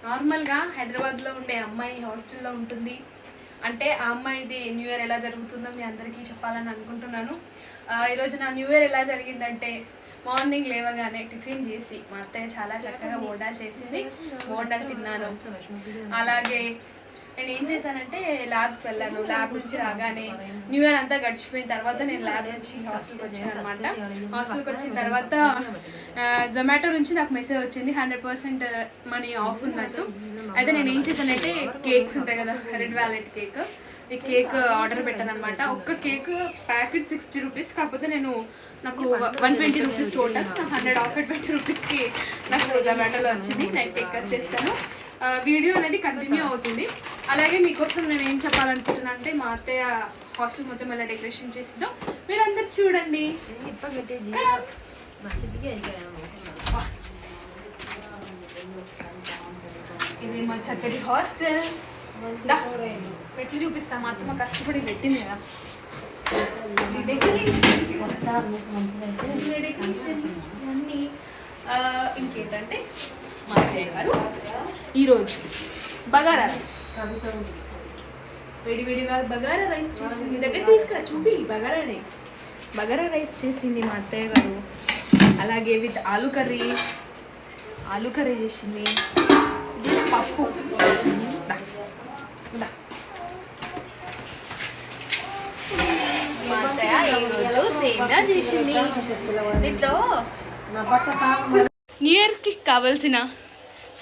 నార్మల్గా హైదరాబాద్లో ఉండే అమ్మాయి హాస్టల్లో ఉంటుంది అంటే ఆ అమ్మాయిది న్యూ ఇయర్ ఎలా జరుగుతుందో మీ అందరికీ చెప్పాలని అనుకుంటున్నాను. ఈరోజు నా న్యూ ఇయర్ ఎలా జరిగిందంటే మార్నింగ్ లేవగానే టిఫిన్ చేసి మా అత్తయ్య చాలా చక్కగా బోండాలు చేసింది, బోండాలు తిన్నాను. అలాగే నేను ఏం చేశానంటే ల్యాబ్కి వెళ్ళాను. ల్యాబ్ నుంచి రాగానే న్యూ ఇయర్ అంతా గడిచిపోయిన తర్వాత నేను ల్యాబ్ నుంచి హాస్టల్కి వచ్చాను అనమాట. హాస్టల్కి వచ్చిన తర్వాత జొమాటో నుంచి నాకు మెసేజ్ వచ్చింది 100% మనీ ఆఫ్ ఉన్నట్టు. అయితే నేను ఏం చేశానంటే కేక్స్ ఉంటాయి కదా, రెడ్ వ్యాలెట్ కేక్, ఈ కేక్ ఆర్డర్ పెట్టాను అనమాట. ఒక్క కేక్ ప్యాకెట్ 60 రూపీస్, కాకపోతే నాకు 120 రూపీస్ టోటల్, నాకు 100 ఆఫ్ 20 రూపీస్కి నాకు జొమాటోలో వచ్చింది. నేను కేక్ కట్ చేస్తాను. వీడియో అనేది కంటిన్యూ అవుతుంది. అలాగే మీకోసం నేను ఏం చెప్పాలనుకుంటున్నాను అంటే మా అత్తయ్య హాస్టల్ మొత్తం ఎలా డెకరేషన్ చేసిందో మీరు అందరు చూడండి. ఇది మా చక్కటి హాస్టల్. పెట్టి చూపిస్తా, మా అత్తమ్మ కష్టపడి పెట్టింది కదా డెకరేషన్ అన్నీ. ఇంకేంటంటే మా అత్తయ్య గారు ఈరోజు బగారా రైస్, వేడివేడిగా బగారా రైస్ చేసింది. దగ్గర తీసుకురా చూపి, బగారా రైస్ చేసింది మా అత్తయ్య గారు. అలాగే విత్ ఆలు కర్రీ చేసింది. పప్పు, మా అత్తయ్య ఈరోజు సేమియా చేసింది. దీంట్లో న్యూ ఇయర్కి కావాల్సిన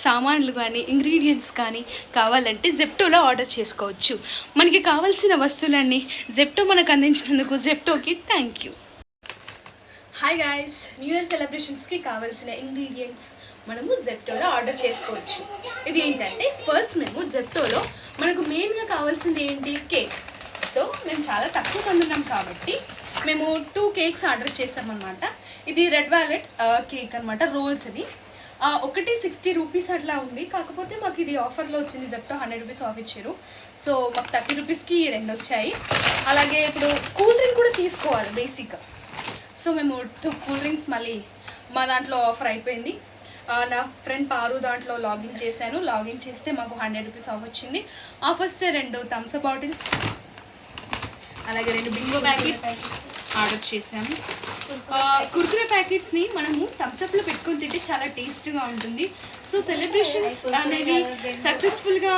సామాన్లు కానీ ఇంగ్రీడియంట్స్ కానీ కావాలంటే జెప్టోలో ఆర్డర్ చేసుకోవచ్చు. మనకి కావాల్సిన వస్తువులన్నీ జెప్టో మనకు అందించినందుకు జెప్టోకి thank you. Hi guys, new year సెలబ్రేషన్స్కి కావాల్సిన ఇంగ్రీడియంట్స్ మనము జెప్టోలో ఆర్డర్ చేసుకోవచ్చు. ఇది ఏంటంటే ఫస్ట్ మేము జెప్టోలో మనకు మెయిన్గా కావాల్సింది ఏంటి, కేక్. సో మేము చాలా తక్కువ మంది ఉన్నాం కాబట్టి మేము 2 కేక్స్ ఆర్డర్ చేసామన్నమాట. ఇది రెడ్ వ్యాలెట్ కేక్ అనమాట, రోల్స్ ఇవి. ఒకటి 60 రూపీస్ అట్లా ఉంది, కాకపోతే మాకు ఇది ఆఫర్లో వచ్చింది. జెప్టో 100 రూపీస్ ఆఫ్ ఇచ్చారు. సో మాకు 30 రూపీస్కి 2 వచ్చాయి. అలాగే ఇప్పుడు కూల్ డ్రింక్ కూడా తీసుకోవాలి బేసిక్గా. సో మేము 2 కూల్ డ్రింక్స్ మళ్ళీ మా దాంట్లో ఆఫర్ అయిపోయింది. నా ఫ్రెండ్ పారు దాంట్లో లాగిన్ చేశాను. లాగిన్ చేస్తే మాకు 100 రూపీస్ ఆఫ్ వచ్చింది. ఆఫ్ వస్తే 2 థమ్స్అప్ బాటిల్స్, అలాగే 2 బింగో ప్యాకెట్స్ ఆర్డర్ చేశాము. కుర్కురే ప్యాకెట్స్ని మనము థమ్స్అప్లో పెట్టుకొని తింటే చాలా టేస్ట్గా ఉంటుంది. సో సెలబ్రేషన్స్ అనేవి సక్సెస్ఫుల్గా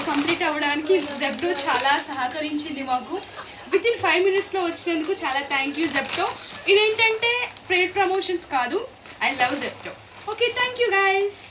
కంప్లీట్ అవ్వడానికి జెప్టో చాలా సహకరించింది మాకు. వితిన్ 5 మినిట్స్లో వచ్చినందుకు చాలా థ్యాంక్ యూ జెప్టో. ఇదేంటంటే పెయిడ్ ప్రమోషన్స్ కాదు, I love Zepto. Okay, thank you guys.